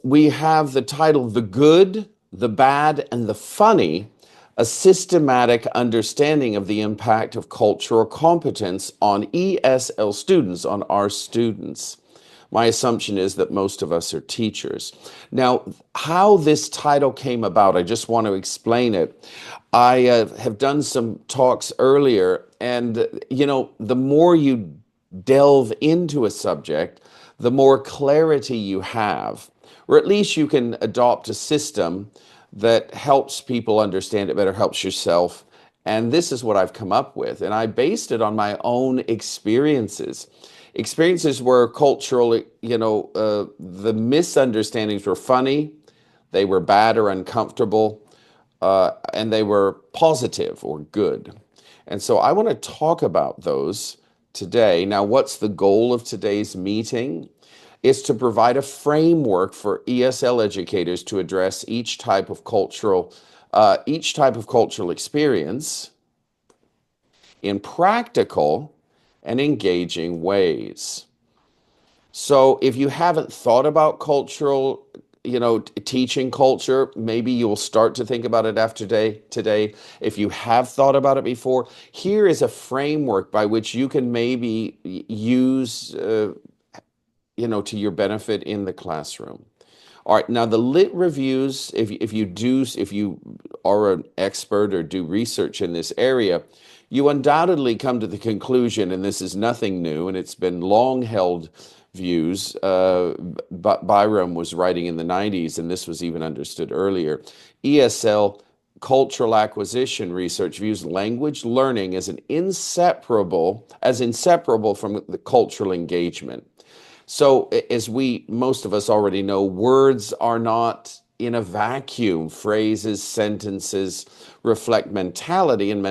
We have the title The Good, the Bad, and the Funny, a systematic understanding of the impact of cultural competence on ESL students, on our students. My assumption is that most of us are teachers. Now, how this title came about, I just want to explain it. I have done some talks earlier, and the more you delve into a subject, the more clarity you have, or at least you can adopt a system that helps people understand it better, helps yourself. And this is what I've come up with. And I based it on my own experiences. Experiences where cultural, the misunderstandings were funny, they were bad or uncomfortable, and they were positive or good. And so I want to talk about those today. Now, what's the goal of today's meeting? Is to provide a framework for ESL educators to address each type of cultural experience in practical and engaging ways. So if you haven't thought about cultural, teaching culture, maybe you'll start to think about it after today. If you have thought about it before, here is a framework by which you can maybe use, to your benefit in the classroom. All right, now the lit reviews, if you are an expert or do research in this area, you undoubtedly come to the conclusion, and this is nothing new, and it's been long held views. But Byram was writing in the 90s, and this was even understood earlier. ESL cultural acquisition research views language learning as inseparable from the cultural engagement. So as most of us already know, words are not in a vacuum. Phrases, sentences reflect mentality, and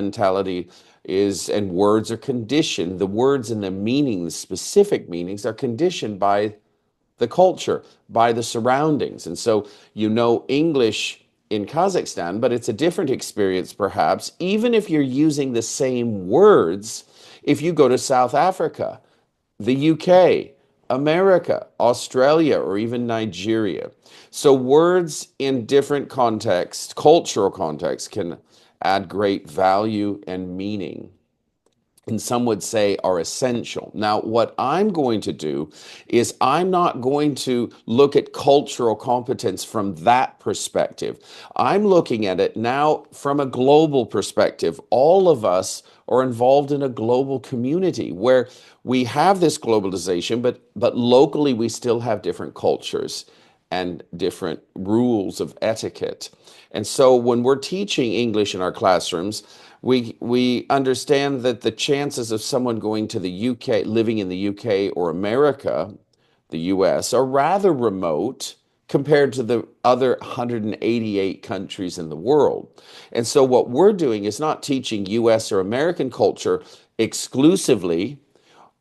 and words are conditioned. The words and the meaning, the specific meanings, are conditioned by the culture, by the surroundings. And so English in Kazakhstan, but it's a different experience perhaps, even if you're using the same words, if you go to South Africa, the UK, America, Australia, or even Nigeria. So words in different contexts, cultural contexts, can add great value and meaning, and some would say are essential. Now, what I'm going to do is I'm not going to look at cultural competence from that perspective. I'm looking at it now from a global perspective. All of us are involved in a global community where we have this globalization, but locally we still have different cultures and different rules of etiquette. And so when we're teaching English in our classrooms, we understand that the chances of someone going to the UK, living in the UK or America, the US, are rather remote compared to the other 188 countries in the world. And so what we're doing is not teaching US or American culture exclusively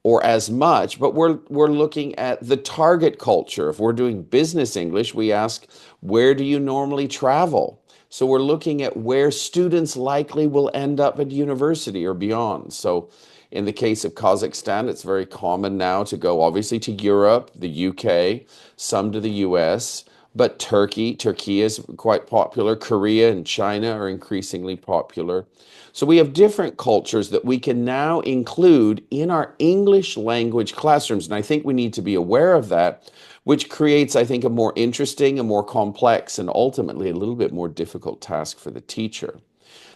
or as much, but we're looking at the target culture. If we're doing business English, we ask, where do you normally travel? So we're looking at where students likely will end up at university or beyond. So in the case of Kazakhstan, it's very common now to go obviously to Europe, the UK, some to the US, but Turkey is quite popular. Korea and China are increasingly popular. So we have different cultures that we can now include in our English language classrooms. And I think we need to be aware of that, which creates, I think, a more interesting, a more complex, and ultimately a little bit more difficult task for the teacher.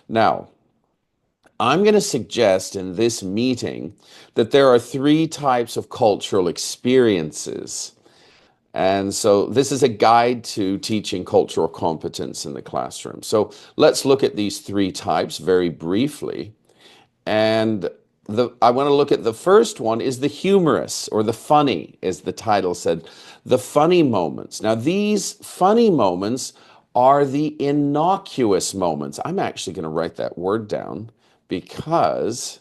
Now, I'm going to suggest in this meeting that there are three types of cultural experiences. And so this is a guide to teaching cultural competence in the classroom. So let's look at these three types very briefly. And I want to look at the first one is the humorous, or the funny, as the title said, the funny moments. Now, these funny moments are the innocuous moments. I'm actually going to write that word down because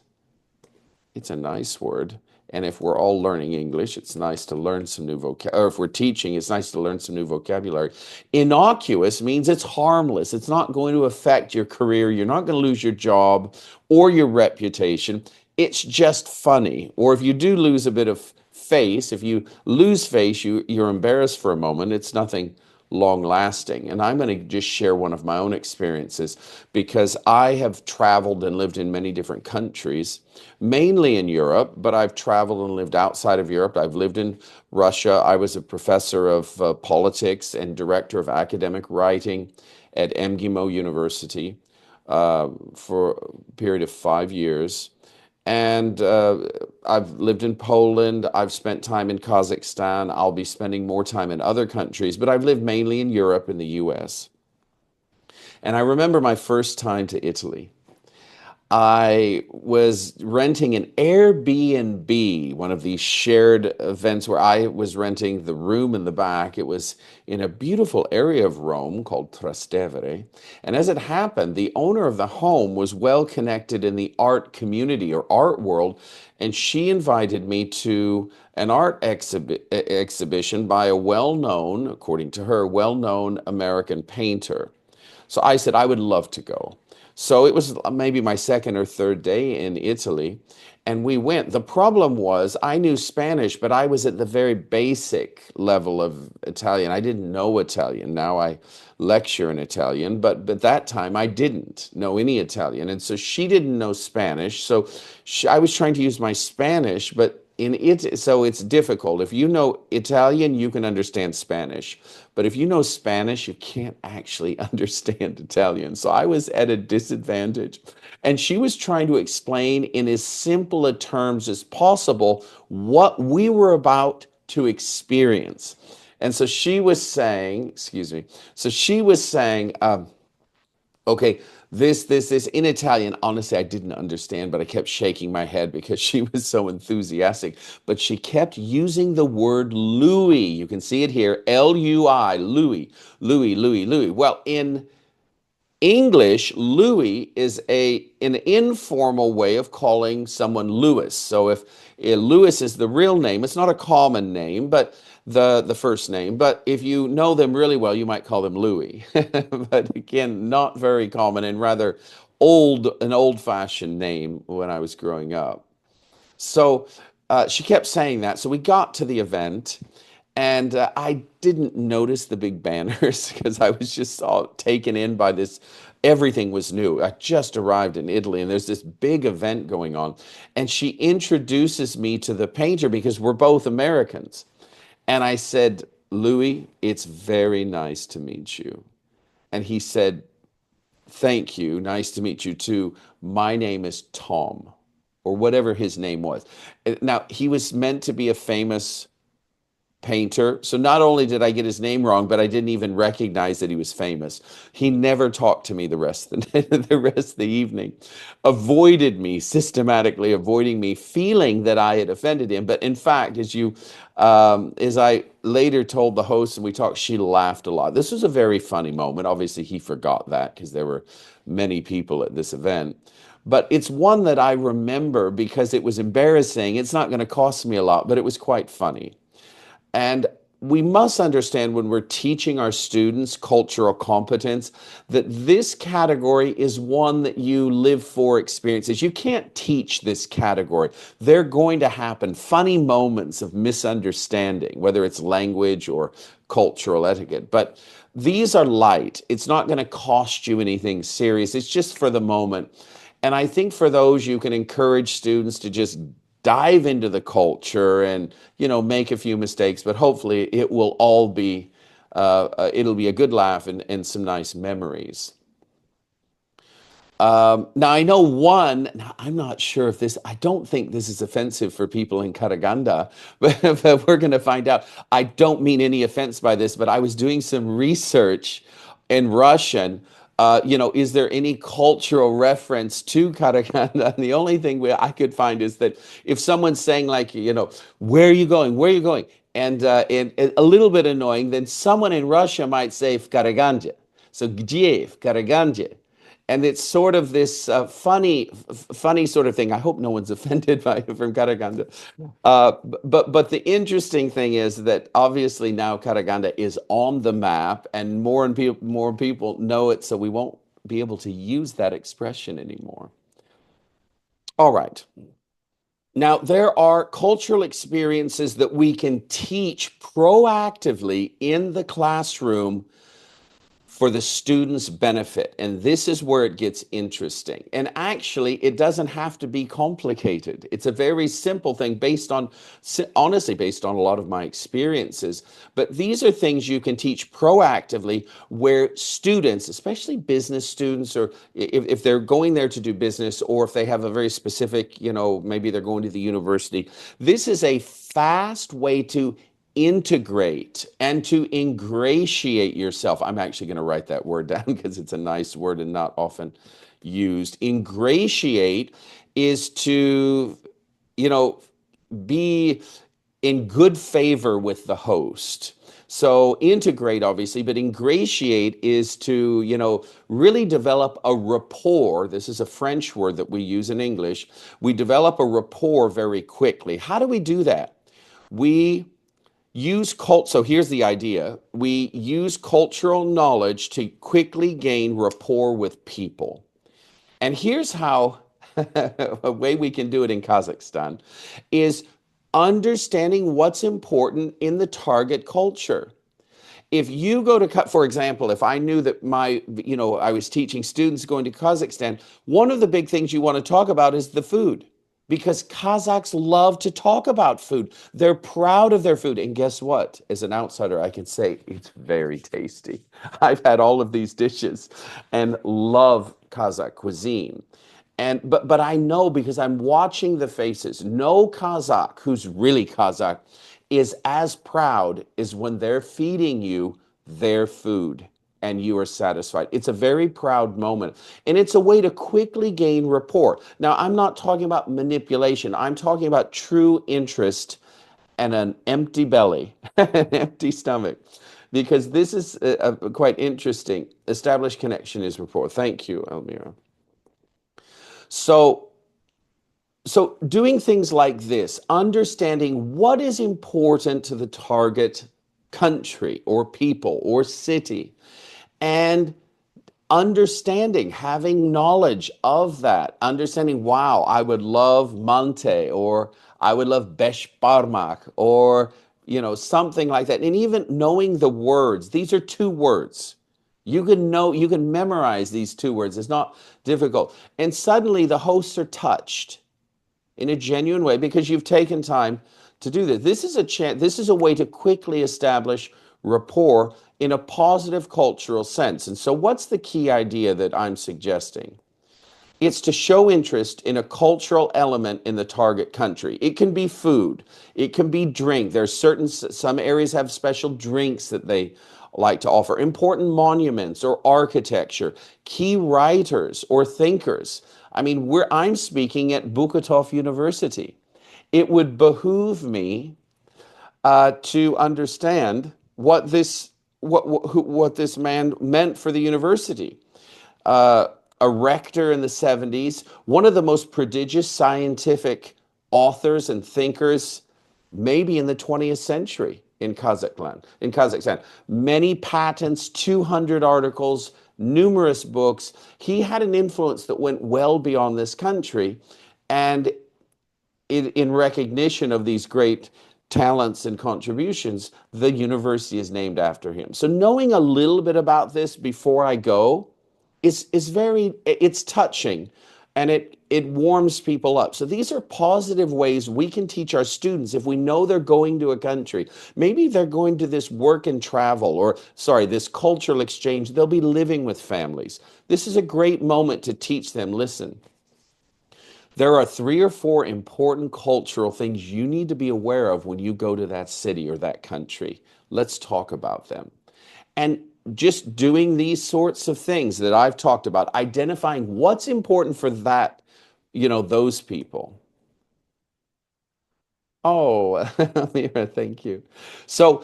it's a nice word. And if we're all learning English, it's nice to learn some new vocabulary. Or if we're teaching, it's nice to learn some new vocabulary. Innocuous means it's harmless. It's not going to affect your career. You're not going to lose your job or your reputation. It's just funny. Or if you do lose a bit of face. If you lose face, you're embarrassed for a moment. It's nothing long lasting. And I'm going to just share one of my own experiences because I have traveled and lived in many different countries, mainly in Europe, but I've traveled and lived outside of Europe. I've lived in Russia. I was a professor of politics and director of academic writing at MGIMO University for a period of 5 years. And I've lived in Poland. I've spent time in Kazakhstan. I'll be spending more time in other countries, but I've lived mainly in Europe and the US. And I remember my first time to Italy. I was renting an Airbnb, one of these shared events where I was renting the room in the back. It was in a beautiful area of Rome called Trastevere. And as it happened, the owner of the home was well connected in the art community or art world, and she invited me to an art exhibition by a well-known, according to her, well-known American painter. So I said I would love to go. So it was maybe my second or third day in Italy, and we went. The problem was I knew Spanish, but I was at the very basic level of Italian. I didn't know Italian. Now I lecture in Italian, but that time I didn't know any Italian. And so she didn't know Spanish. So I was trying to use my Spanish, but in it, so it's difficult. If you know Italian, you can understand Spanish. But if you know Spanish, you can't actually understand Italian. So I was at a disadvantage. And she was trying to explain in as simple a terms as possible what we were about to experience. And so she was saying, excuse me, so she was saying, okay, this in Italian. Honestly, I didn't understand, but I kept shaking my head because she was so enthusiastic. But she kept using the word Louis. You can see it here, L-U-I, Louis, Louis, Louis, Louis. Well, in English, Louis is an informal way of calling someone Louis. So if Louis is the real name, it's not a common name, but the first name. But if you know them really well, you might call them Louis. But again, not very common and rather an old-fashioned name when I was growing up. So she kept saying that. So we got to the event, and I didn't notice the big banners because I was just all taken in by this. Everything was new. I just arrived in Italy, and there's this big event going on. And she introduces me to the painter because we're both Americans. And I said, Louis, it's very nice to meet you. And he said, thank you. Nice to meet you too. My name is Tom, or whatever his name was. Now, he was meant to be a famous painter. So not only did I get his name wrong, but I didn't even recognize that he was famous. He never talked to me the rest of the rest of the evening, avoided me, systematically avoiding me, feeling that I had offended him. But in fact, as I later told the host and we talked, she laughed a lot. This was a very funny moment. Obviously, he forgot that because there were many people at this event. But it's one that I remember because it was embarrassing. It's not going to cost me a lot, but it was quite funny. And we must understand when we're teaching our students cultural competence that this category is one that you live for experiences. You can't teach this category. They're going to happen. Funny moments of misunderstanding, whether it's language or cultural etiquette. But these are light. It's not going to cost you anything serious. It's just for the moment. And I think for those, you can encourage students to just dive into the culture and make a few mistakes, but hopefully it will all be it'll be a good laugh and some nice memories. Now I know one. Now I'm not sure if this. I don't think this is offensive for people in Karaganda, but we're going to find out. I don't mean any offense by this, but I was doing some research in Russian. Is there any cultural reference to Karaganda? And the only thing I could find is that if someone's saying like, where are you going? Where are you going? And a little bit annoying, then someone in Russia might say в Karaganda. So где в Karaganda? And it's sort of this funny sort of thing. I hope no one's offended by from Karaganda. But the interesting thing is that obviously now Karaganda is on the map, and more people know it, so we won't be able to use that expression anymore. All right. Now, there are cultural experiences that we can teach proactively in the classroom for the student's benefit. And this is where it gets interesting. And actually, it doesn't have to be complicated. It's a very simple thing based on, honestly, based on a lot of my experiences. But these are things you can teach proactively where students, especially business students, or if they're going there to do business, or if they have a very specific, maybe they're going to the university, this is a fast way to integrate and to ingratiate yourself. I'm actually going to write that word down because it's a nice word and not often used. Ingratiate is to, you know, be in good favor with the host. So integrate, obviously, but ingratiate is to, really develop a rapport. This is a French word that we use in English. We develop a rapport very quickly. How do we do that? We so here's the idea. We use cultural knowledge to quickly gain rapport with people. And here's how a way we can do it in Kazakhstan is understanding what's important in the target culture. If you go to, for example, if I knew that I was teaching students going to Kazakhstan, one of the big things you want to talk about is the food. Because Kazakhs love to talk about food. They're proud of their food. And guess what? As an outsider, I can say it's very tasty. I've had all of these dishes and love Kazakh cuisine. But I know because I'm watching the faces. No Kazakh who's really Kazakh is as proud as when they're feeding you their food and you are satisfied. It's a very proud moment. And it's a way to quickly gain rapport. Now, I'm not talking about manipulation. I'm talking about true interest and an empty belly, an empty stomach. Because this is quite interesting. Established connection is rapport. Thank you, Elmira. So doing things like this, understanding what is important to the target country or people or city, and understanding, having knowledge of that, understanding, wow, I would love mante, or I would love beshparmak, or, something like that. And even knowing the words, these are two words. You can memorize these two words. It's not difficult. And suddenly the hosts are touched in a genuine way because you've taken time to do this. This is a way to quickly establish rapport in a positive cultural sense. And so what's the key idea that I'm suggesting? It's to show interest in a cultural element in the target country. It can be food, it can be drink. Some areas have special drinks that they like to offer, important monuments or architecture, key writers or thinkers. I mean, I'm speaking at Bukatov University. It would behoove me to understand what this man meant for the university. A rector in the 70s, one of the most prodigious scientific authors and thinkers, maybe in the 20th century in Kazakhstan. Many patents, 200 articles, numerous books. He had an influence that went well beyond this country. And in recognition of these great talents and contributions, the university is named after him. So knowing a little bit about this before I go it's touching, and it warms people up. So these are positive ways we can teach our students if we know they're going to a country. Maybe they're going to this work and travel, this cultural exchange. They'll be living with families. This is a great moment to teach them, listen, there are 3 or 4 important cultural things you need to be aware of when you go to that city or that country. Let's talk about them. And just doing these sorts of things that I've talked about, identifying what's important for those people. Oh, Mira, thank you. So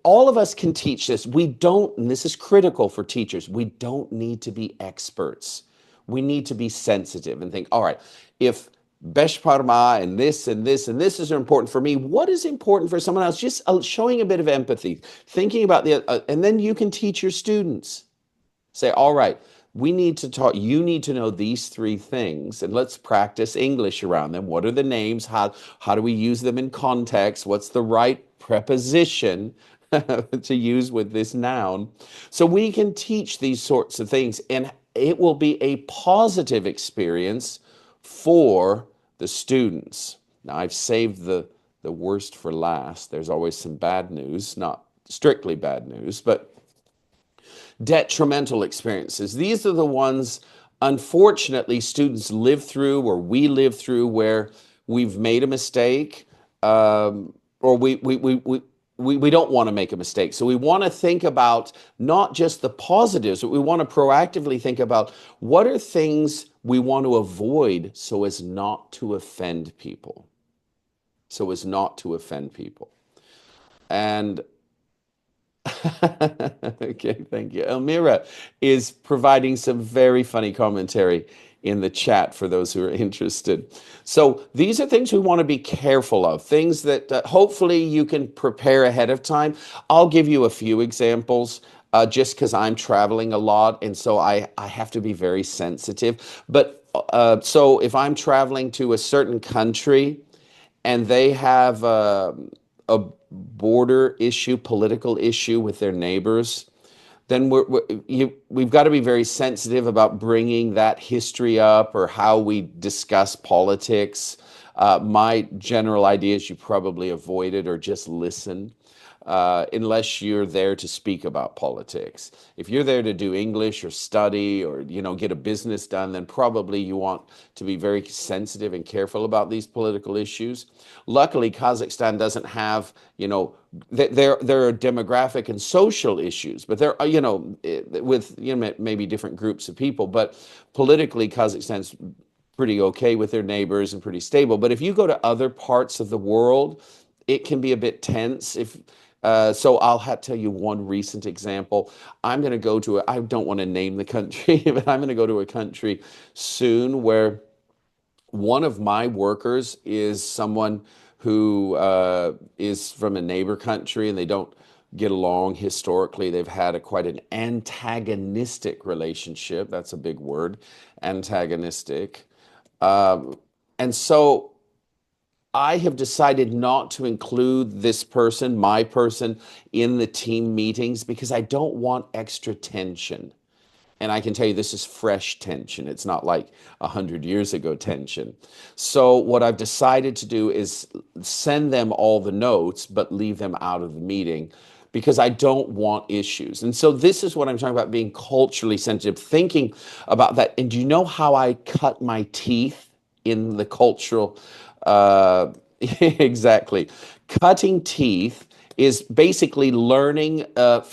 all of us can teach this. And this is critical for teachers, we don't need to be experts. We need to be sensitive and think, all right, if Beshparma and this and this and this is important for me, what is important for someone else? Just showing a bit of empathy, thinking about and then you can teach your students. Say, all right, we need to talk, you need to know these three things, and let's practice English around them. What are the names? How do we use them in context? What's the right preposition to use with this noun? So we can teach these sorts of things, and it will be a positive experience for the students. Now, I've saved the worst for last. There's always some bad news, not strictly bad news, but detrimental experiences. These are the ones, unfortunately, students live through or we live through where we've made a mistake, or we don't want to make a mistake. So we want to think about not just the positives, but we want to proactively think about what are things we want to avoid so as not to offend people. So as not to offend people. And okay, thank you. Elmira is providing some very funny commentary in the chat for those who are interested. So these are things we want to be careful of, things that hopefully you can prepare ahead of time. I'll give you a few examples just because I'm traveling a lot, and so I have to be very sensitive. But so if I'm traveling to a certain country, and they have a border issue, political issue with their neighbors, then we've got to be very sensitive about bringing that history up or how we discuss politics. My general idea is you probably avoid it or just listen, unless you're there to speak about politics. If you're there to do English or study or get a business done, then probably you want to be very sensitive and careful about these political issues. Luckily, Kazakhstan doesn't have, there are demographic and social issues, but there are, with maybe different groups of people, but politically Kazakhstan's pretty okay with their neighbors and pretty stable. But if you go to other parts of the world, it can be a bit tense. So I'll tell you one recent example. I'm going to go to I don't want to name the country, but I'm going to go to a country soon where one of my workers is someone who is from a neighbor country, and they don't get along historically. They've had quite an antagonistic relationship. That's a big word, antagonistic. And so I have decided not to include this person, my person, in the team meetings because I don't want extra tension. And I can tell you this is fresh tension. It's not like 100 years ago tension. So what I've decided to do is send them all the notes, but leave them out of the meeting because I don't want issues. And so this is what I'm talking about, being culturally sensitive, thinking about that. And do you know how I cut my teeth in the cultural exactly. Cutting teeth is basically learning and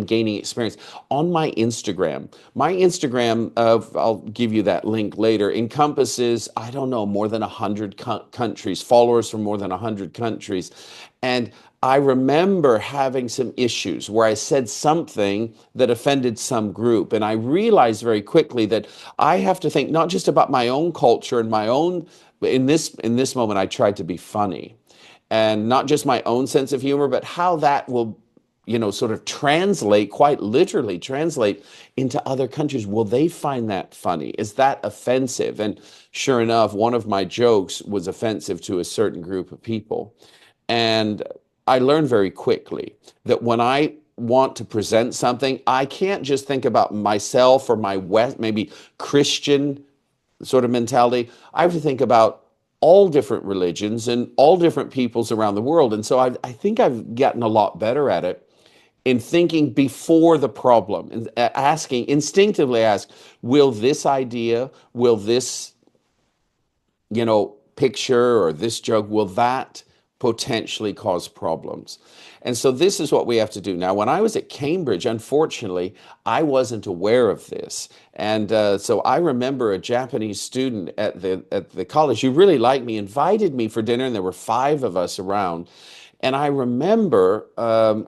gaining experience. On my Instagram, I'll give you that link later, encompasses, I don't know, more than 100 countries, followers from more than 100 countries. And I remember having some issues where I said something that offended some group. And I realized very quickly that I have to think not just about my own culture and my own, in this moment, I tried to be funny. And not just my own sense of humor, but how that will sort of translate, quite literally translate into other countries. Will they find that funny? Is that offensive? And sure enough, one of my jokes was offensive to a certain group of people. And I learned very quickly that when I want to present something, I can't just think about myself or my West, maybe Christian sort of mentality. I have to think about all different religions and all different peoples around the world. And so I think I've gotten a lot better at it in thinking before the problem and instinctively ask, will this idea, will this, picture or this joke, will that potentially cause problems? And so this is what we have to do. Now, when I was at Cambridge, unfortunately, I wasn't aware of this. And so I remember a Japanese student at the college who really liked me, invited me for dinner, and there were 5 of us around. And I remember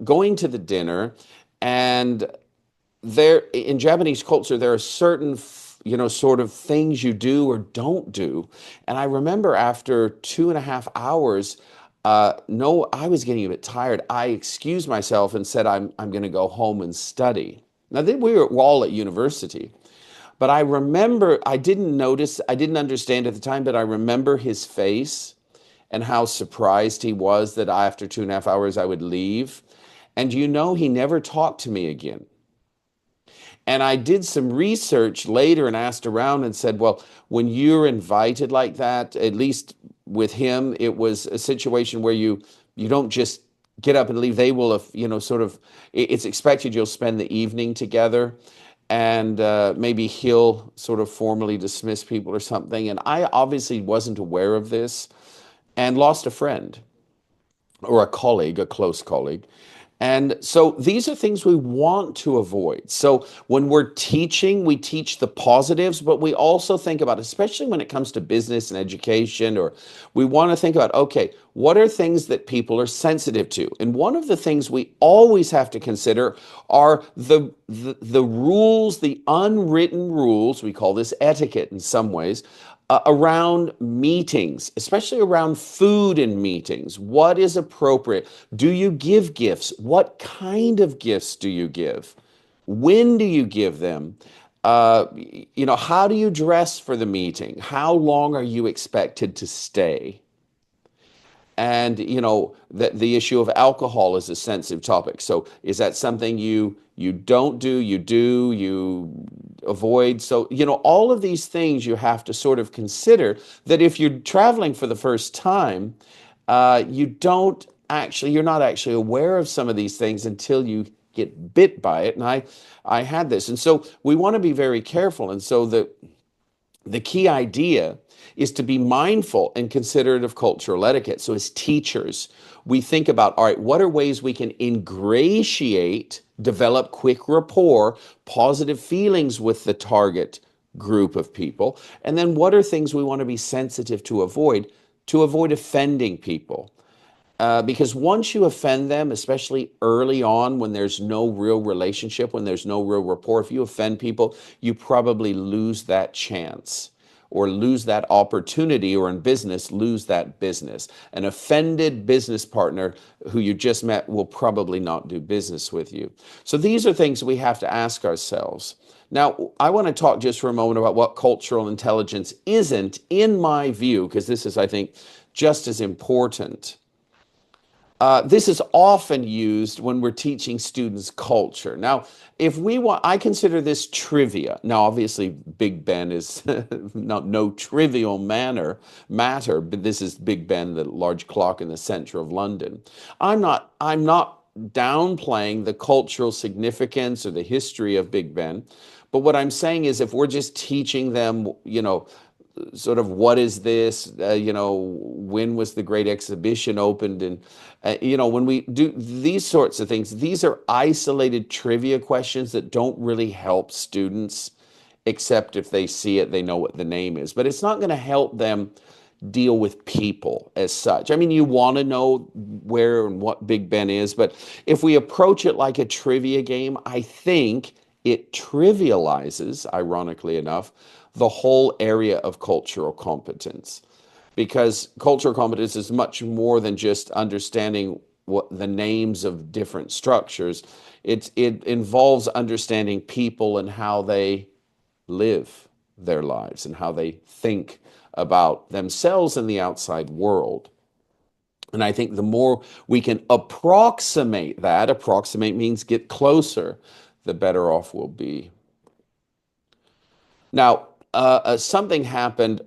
going to the dinner, and there in Japanese culture, there are certain, sort of things you do or don't do. And I remember after 2.5 hours, no, I was getting a bit tired. I excused myself and said, I'm going to go home and study. Now, then we were all at university, but I remember, I didn't notice, I didn't understand at the time, but I remember his face and how surprised he was that after 2.5 hours I would leave. And you know, he never talked to me again. And I did some research later and asked around and said, well, when you're invited like that, at least with him, it was a situation where you don't just get up and leave. They will have, sort of, it's expected you'll spend the evening together, and maybe he'll sort of formally dismiss people or something. And I obviously wasn't aware of this and lost a friend or a colleague, a close colleague. And so these are things we want to avoid. So when we're teaching, we teach the positives, but we also think about, especially when it comes to business and education, or we want to think about, okay, what are things that people are sensitive to? And one of the things we always have to consider are the rules, the unwritten rules, we call this etiquette in some ways, around meetings, especially around food in meetings. What is appropriate? Do you give gifts? What kind of gifts do you give? When do you give them? How do you dress for the meeting? How long are you expected to stay? And the issue of alcohol is a sensitive topic. So is that something you don't do, you avoid? So all of these things you have to sort of consider, that if you're traveling for the first time, you're not actually aware of some of these things until you get bit by it. And I had this, and so we want to be very careful. And so the key idea is to be mindful and considerate of cultural etiquette. So as teachers, we think about, all right, what are ways we can ingratiate, develop quick rapport, positive feelings with the target group of people? And then what are things we want to be sensitive to avoid offending people? Because once you offend them, especially early on when there's no real relationship, when there's no real rapport, if you offend people, you probably lose that chance or lose that opportunity, or in business, lose that business. An offended business partner who you just met will probably not do business with you. So these are things we have to ask ourselves. Now, I want to talk just for a moment about what cultural intelligence isn't, in my view, because this is, I think, just as important. This is often used when we're teaching students culture. Now, if we want, I consider this trivia. Now, obviously, Big Ben is no trivial matter, but this is Big Ben, the large clock in the center of London. I'm not downplaying the cultural significance or the history of Big Ben, but what I'm saying is, if we're just teaching them, sort of what is this, when was the Great Exhibition opened, and when we do these sorts of things, these are isolated trivia questions that don't really help students, except if they see it, they know what the name is, but it's not going to help them deal with people as such. I mean, you want to know where and what Big Ben is, but if we approach it like a trivia game, I think it trivializes, ironically enough, the whole area of cultural competence. Because cultural competence is much more than just understanding what the names of different structures. It involves understanding people and how they live their lives and how they think about themselves and the outside world. And I think the more we can approximate that, approximate means get closer, the better off we'll be. Now, something happened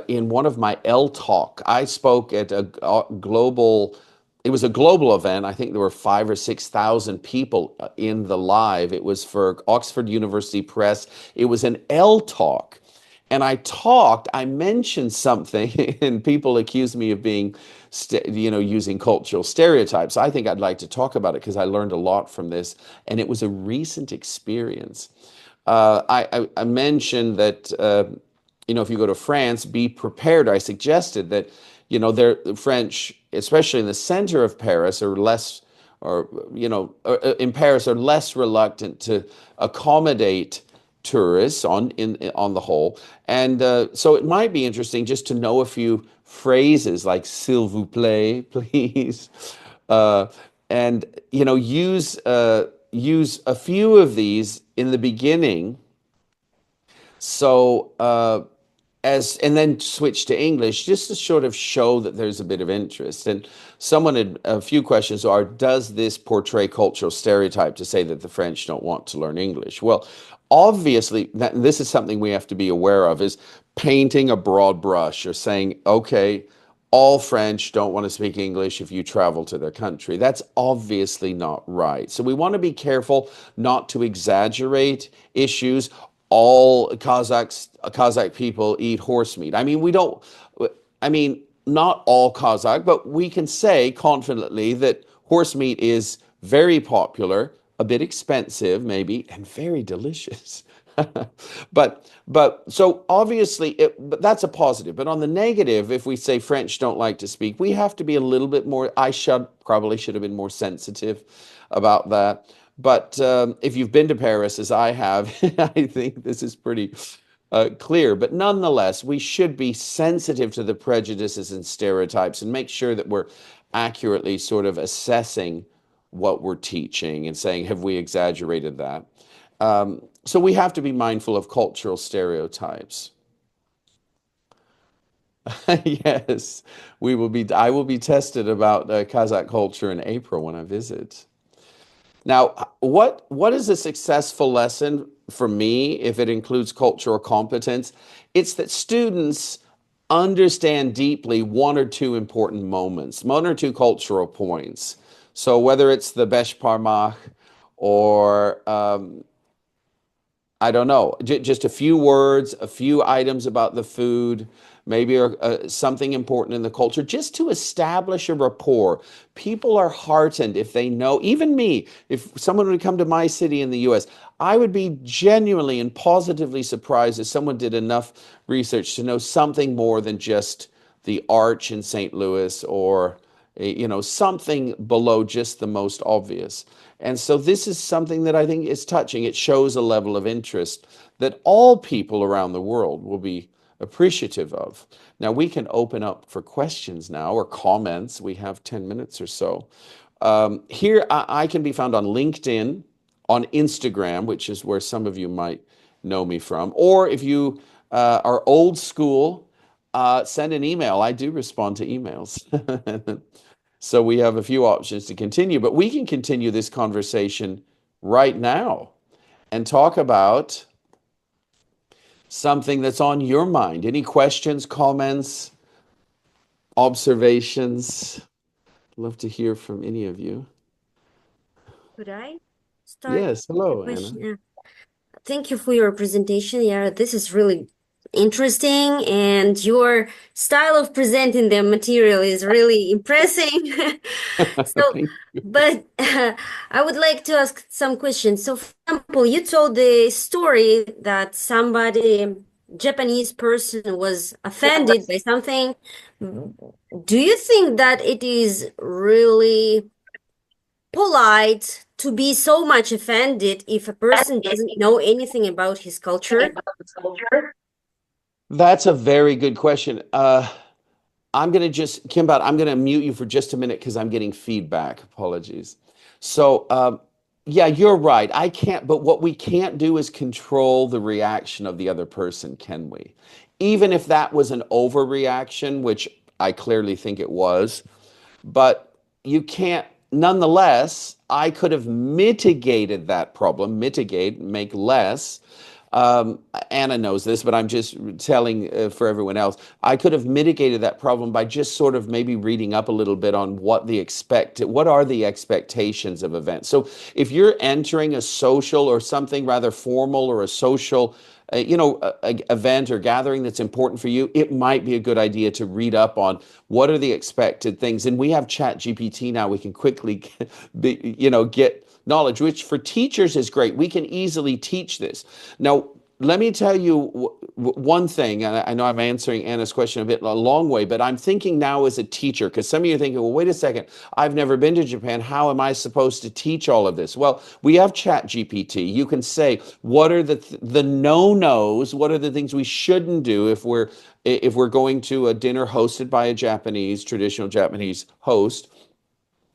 in one of my L Talk. I spoke at it was a global event. I think there were 5,000 or 6,000 people in the live. It was for Oxford University Press. It was an L Talk. And I mentioned something, and people accused me of being, using cultural stereotypes. I think I'd like to talk about it because I learned a lot from this, and it was a recent experience. I mentioned that, if you go to France, be prepared. I suggested that, the French, especially in the center of Paris, are less, or, in Paris, are less reluctant to accommodate tourists on the whole. And so it might be interesting just to know a few phrases like "s'il vous plaît," please, uh, and use. use a few of these in the beginning. So, and then switch to English just to sort of show that there's a bit of interest. And someone had a few questions are, does this portray cultural stereotype to say that the French don't want to learn English? Well, obviously, this is something we have to be aware of, is painting a broad brush or saying, okay, all French don't want to speak English if you travel to their country. That's obviously not right. So we want to be careful not to exaggerate issues. All Kazakh people eat horse meat. I mean, we don't, I mean, not all Kazakh, but we can say confidently that horse meat is very popular, a bit expensive maybe, and very delicious. But so obviously but that's a positive. But on the negative, if we say French don't like to speak, we have to be a little bit more. I should have been more sensitive about that. But if you've been to Paris, as I have, I think this is pretty clear. But nonetheless, we should be sensitive to the prejudices and stereotypes and make sure that we're accurately sort of assessing what we're teaching and saying, have we exaggerated that? So we have to be mindful of cultural stereotypes. Yes, we will be. I will be tested about Kazakh culture in April when I visit. Now, what is a successful lesson for me if it includes cultural competence? It's that students understand deeply one or two important moments, one or two cultural points. So whether it's the Besh Parmach or I don't know, just a few words, a few items about the food, maybe something important in the culture, just to establish a rapport. People are heartened if they know, even me, if someone would come to my city in the US, I would be genuinely and positively surprised if someone did enough research to know something more than just the Arch in St. Louis or something below just the most obvious. And so this is something that I think is touching. It shows a level of interest that all people around the world will be appreciative of. Now we can open up for questions now or comments. We have 10 minutes or so. Here I can be found on LinkedIn, on Instagram, which is where some of you might know me from. Or if you are old school, send an email. I do respond to emails. So we have a few options to continue, but we can continue this conversation right now and talk about something that's on your mind. Any questions, comments, observations? Love to hear from any of you. Could I start Yes, the hello, Anna. question? Thank you for your presentation. Yeah, this is really interesting, and your style of presenting the material is really impressing. So, Thank you. but I would like to ask some questions. So, for example, you told the story that somebody, Japanese person, was offended by something. Do you think that it is really polite to be so much offended if a person doesn't know anything about his culture? That's a very good question. I'm going to just, Kimbot, I'm going to mute you for just a minute because I'm getting feedback. Apologies. So, yeah, you're right. I can't, but what we can't do is control the reaction of the other person, can we? Even if that was an overreaction, which I clearly think it was, but you can't, nonetheless, I could have mitigated that problem, mitigate, make less. Anna knows this, but I'm just telling for everyone else. I could have mitigated that problem by just sort of maybe reading up a little bit on what are the expectations of events. So if you're entering a social or something rather formal or a social event or gathering that's important for you, it might be a good idea to read up on what are the expected things. And we have Chat GPT now. We can quickly, get knowledge, which for teachers is great. We can easily teach this. Now, let me tell you one thing, and I know I'm answering Anna's question a long way, but I'm thinking now as a teacher, because some of you are thinking, well, wait a second, I've never been to Japan. How am I supposed to teach all of this? Well, we have Chat GPT. You can say, what are the no-nos? What are the things we shouldn't do if we're going to a dinner hosted by a traditional Japanese host?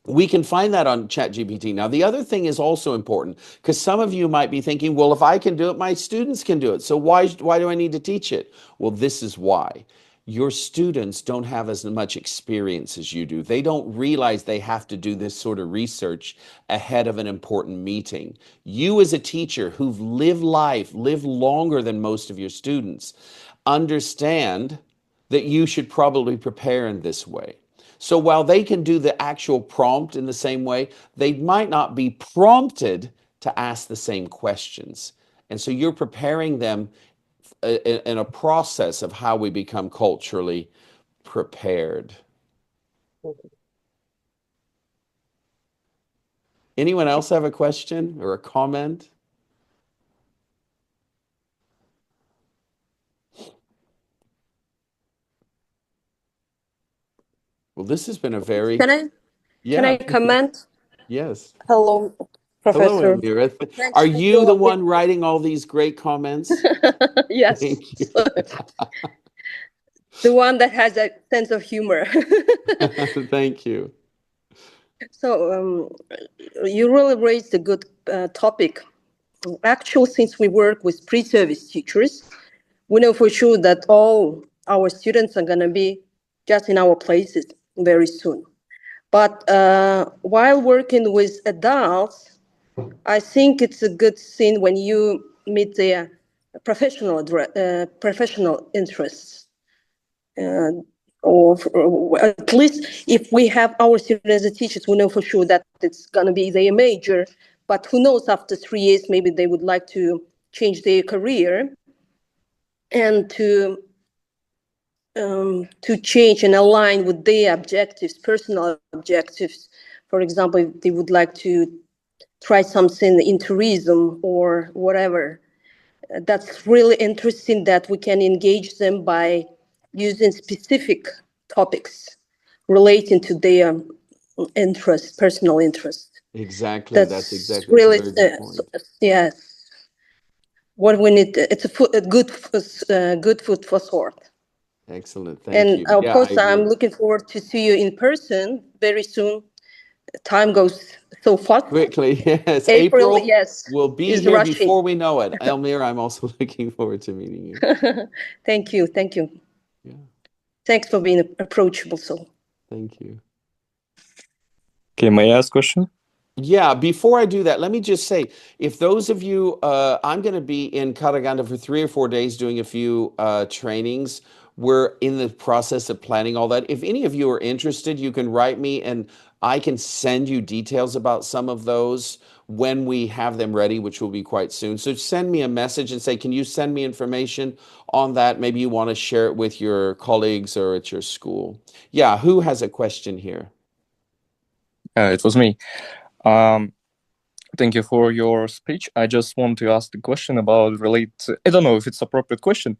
We can find that on ChatGPT. Now, the other thing is also important because some of you might be thinking, well, if I can do it, my students can do it. So why do I need to teach it? Well, this is why. Your students don't have as much experience as you do. They don't realize they have to do this sort of research ahead of an important meeting. You, as a teacher who've lived life, lived longer than most of your students, understand that you should probably prepare in this way. So while they can do the actual prompt in the same way, they might not be prompted to ask the same questions. And so you're preparing them in a process of how we become culturally prepared. Anyone else have a question or a comment? Well, this has been a very, Can I can yeah, I comment? yes. Hello, Hello, Professor. Amira. Thanks Are for you the your one writing all these great comments? yes, Thank you. the one that has a sense of humor. Thank you. So you really raised a good topic. Actually, since we work with pre-service teachers, we know for sure that all our students are going to be just in our places very soon. But while working with adults, I think it's a good thing when you meet their professional interests. Or at least if we have our students as teachers, we know for sure that it's going to be their major. But who knows, after 3 years, maybe they would like to change their career and to change and align with their objectives, personal objectives. For example, if they would like to try something in tourism or whatever. That's really interesting that we can engage them by using specific topics relating to their interest, personal interest. Exactly. That's a Really, very good point. yes, what we need. It's a good food for thought. Excellent. Thank And you. of Yeah, I course, I'm agree. looking forward to see you in person very soon. Time goes so fast. Quickly, yes. April, April yes, will be is here rushing. before we know it. Elmira, I'm also looking forward to meeting you. Thank you, thank you. Yeah, Thanks for being approachable. So. thank you. Okay, may I ask question? Yeah, before I do that, let me just say, if those of you, I'm going to be in Karaganda for 3 or 4 days doing a few trainings. We're in the process of planning all that. If any of you are interested, you can write me and I can send you details about some of those when we have them ready, which will be quite soon. So send me a message and say, can you send me information on that? Maybe you want to share it with your colleagues or at your school. Yeah, who has a question here? It was me. Um, Thank you for your speech. I just want to ask the question about relate. I don't know if it's appropriate question.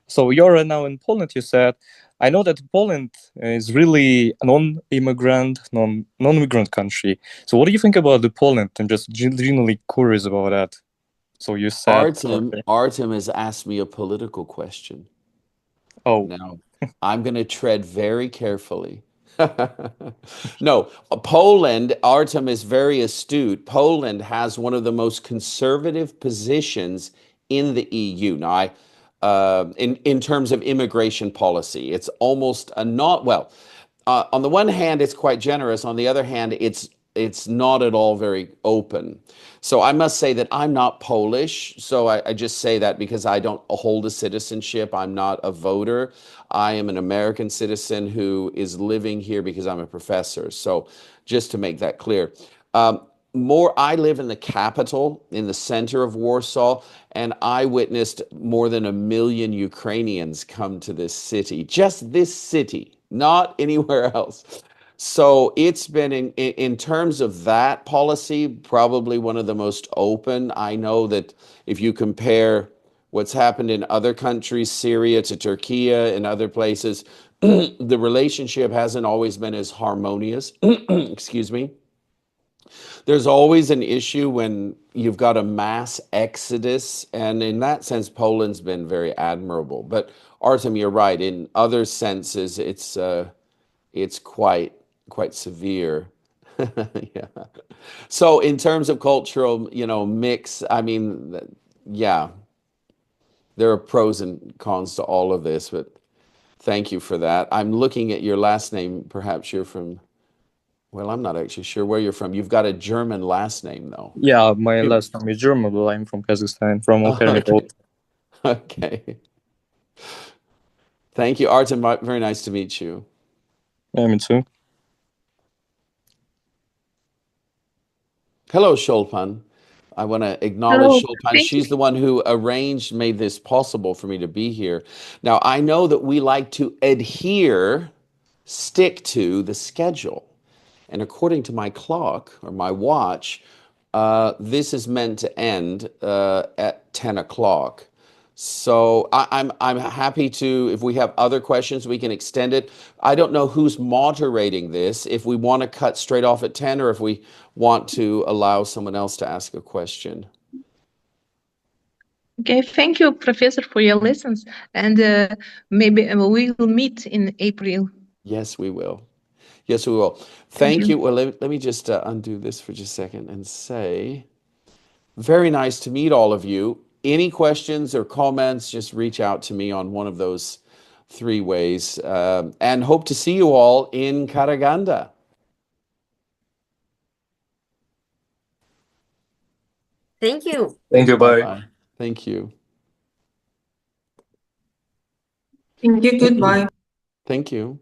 So you're now in Poland. You said, I know that Poland is really a non-immigrant, non-migrant country. So what do you think about the Poland? I'm just genuinely curious about that. So you said, okay. Artem has asked me a political question. Oh, Now, I'm going to tread very carefully. No, Poland, Artem is very astute. Poland has one of the most conservative positions in the EU. Now, in terms of immigration policy, it's almost a not well. On the one hand, it's quite generous. On the other hand, it's not at all very open. So I must say that I'm not Polish. So I just say that because I don't hold a citizenship. I'm not a voter. I am an American citizen who is living here because I'm a professor. So just to make that clear. I live in the capital, in the center of Warsaw, and I witnessed more than 1 million Ukrainians come to this city, just this city, not anywhere else. So it's been in terms of that policy, probably one of the most open. I know that if you compare what's happened in other countries, Syria to Turkey and other places, the relationship hasn't always been as harmonious. Excuse me. There's always an issue when you've got a mass exodus, and in that sense, Poland's been very admirable. But Artem, you're right. In other senses, it's quite severe. Yeah. So in terms of cultural, mix, I mean, yeah, there are pros and cons to all of this, but thank you for that. I'm looking at your last name. Perhaps you're from, well, I'm not actually sure where you're from. You've got a German last name, though. Yeah, my last name is German, but I'm from Kazakhstan, from Alkali. Okay. Okay. Thank you, Artem. Very nice to meet you. Yeah, me too. Hello, Shulpan. I want to acknowledge Hello, Shulpan. thank you. She's the one who made this possible for me to be here. Now, I know that we like to stick to the schedule. And according to my clock or my watch, this is meant to end at 10 o'clock. So I'm happy to, if we have other questions, we can extend it. I don't know who's moderating this, if we want to cut straight off at 10 or if we want to allow someone else to ask a question. Okay, thank you, Professor, for your lessons. And maybe we will meet in April. Yes, we will. Yes, we will. Thank Thank you. you. Well, let me just undo this for just a second and say, very nice to meet all of you. Any questions or comments, just reach out to me on one of those three ways. And hope to see you all in Karaganda. Thank you. Thank you, bye. Bye-bye. Thank you. Thank you. Goodbye. Thank you.